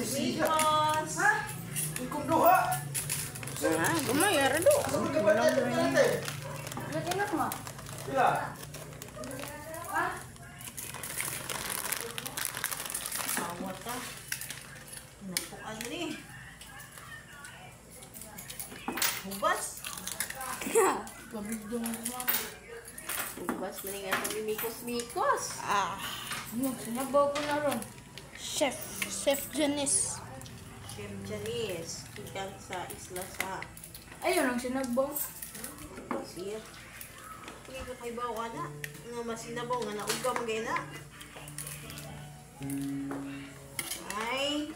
Mikos. Ha? Ikong duha. Gumayar do. Sabi ka ba natin? Nag-ingat mo? Sila. Ha? Awat ka. Napuan ni. Hubas. Gabigdong mo. Hubas maningan kami mikos-mikos. Sinabaw ko na ron. Chef Janice. Chef Janice. Ikan sa isla sa Ayun ang sinagbaw. Sir. Pagay ka kay bawa na. Nga masinabaw nga naugaw magay na. Ay.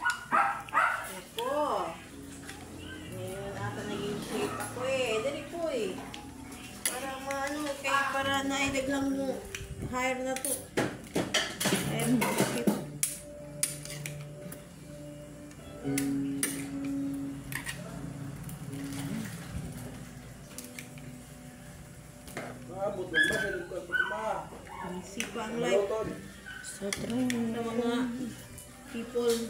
Ako. Ngayon ata naging shape ako eh. Dali po eh. Para maano, kaya para naidaglang mo. Hire na to. Ayan, shape. Abot lang ba? Ganun ko ma. Ang sipa ang life sa mga people in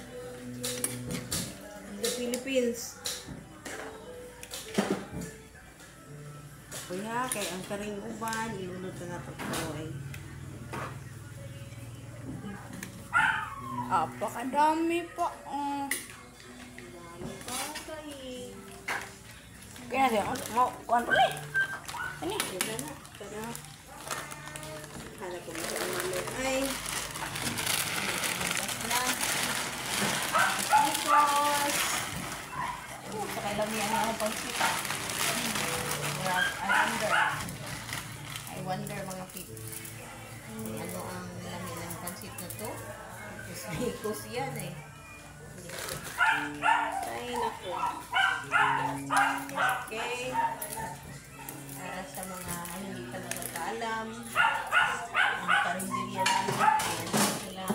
the Philippines. Kuya, kay ang karing uban, ilunod na natin ito ay. Apakadami pa. Dami pa kayo. Kaya natin, mau kuhan ulit. Ini. Kaya na, kaya hanap ko mo sa namin ay Mikos. Sakay lang yan ang pagsita. I wonder mga people. Ano ang lamin ng pansit na to? Mikos yan eh. Ay, naku. Okay. Para sa mga hindi pa nakakaalam, ang karinderya namin, ayan sila.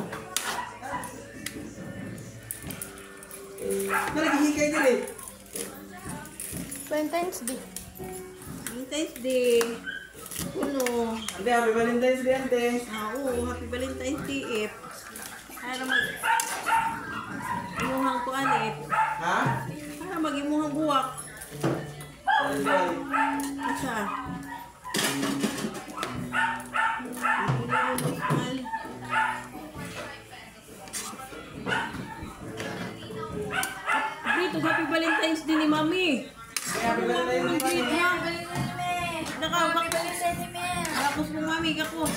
Nalagihikay din eh. Valentine's Day. Valentine's Day. Kuno. Ante, happy Valentine's Day, ante. Oo, happy Valentine's Day, Ep. Para imuhang ko anip. Ha? Para mag-imuhang buwak. Asa? Dito, happy Valentine's Day ni Mami. Happy Valentine's Day. Nakapos mo Mami, kako.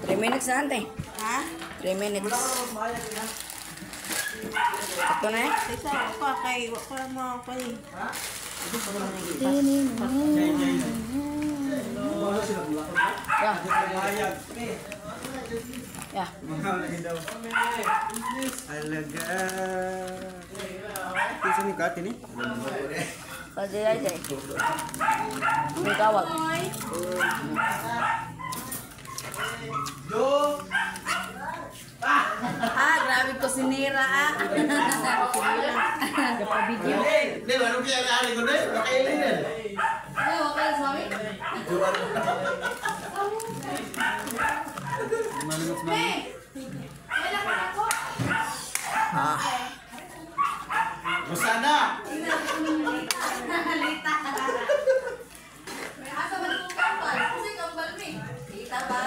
3 minutes na ante. Ha? 3 minutes. Ito na eh. Isa pa kay para mo pa ni. Ha? Yeah. Yeah. Mahal lagi daw. Alaga. Kinsa ni kat ini? Kasi aja. May kawag. Jo. Grabe ko sinira Video. Hindi, ano kaya naari ko na? Nakailan yan. Okay, sorry. Manunok na. Rosana! Asa ba ito kambal? Kasi kambal mi. Kita ba?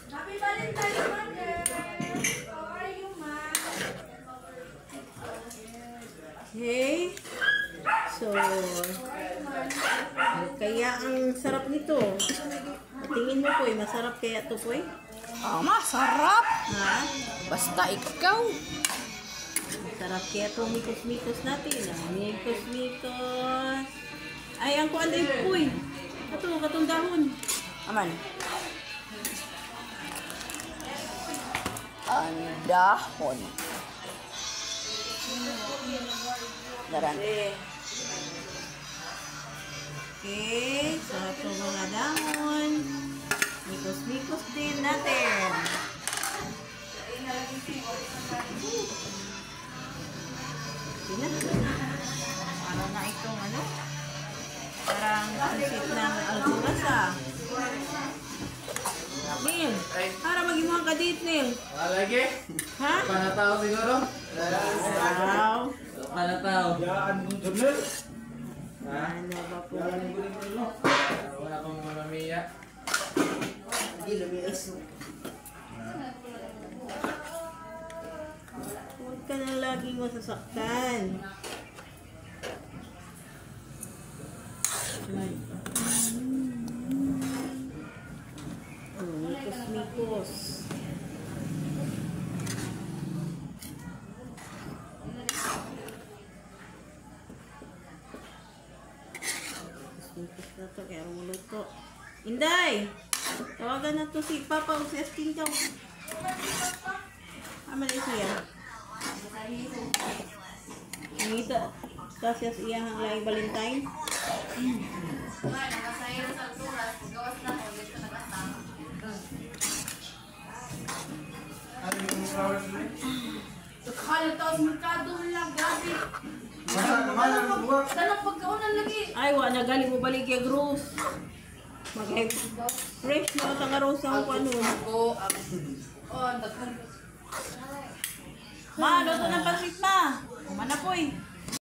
Happy Valentine's Mother! How are you, ma? Okay. So, kaya ang sarap nito. Tingin mo po masarap kaya to po Masarap! Ha? Basta ikaw. Sarap kaya to mikos-mikos natin. Mikos-mikos. Ay, ang kuan din po katong dahon. Aman. Ang dahon. Daran. Okay. So, ito mga dahon. Mikos-mikos din natin. Tingnan. Para na itong ano? Parang pansit ng alburas ah. Din. Para mag-imuhang ka date, Neil. Lagi? Ha? Panataw siguro? Wow. Panataw. Ha? Ano ba po? Wala pang mamamiya. Huwag ka na laging masasaktan. Mikos. Mikos na to, kaya muluto. Inday! Tawagan na to si Papa o si Astin daw. Amalay siya. Ngita. Kasi siya ang laing Valentine. Akala taos merkado lang, gabi. Mahal ang buwak. Tanong pagkaunan lagi. Ay, wala galing mo balik kay Gross. Fresh na ata nga Rose ang ano. Oh, daghan. Ma, luto ng pansit ma. Mana po eh.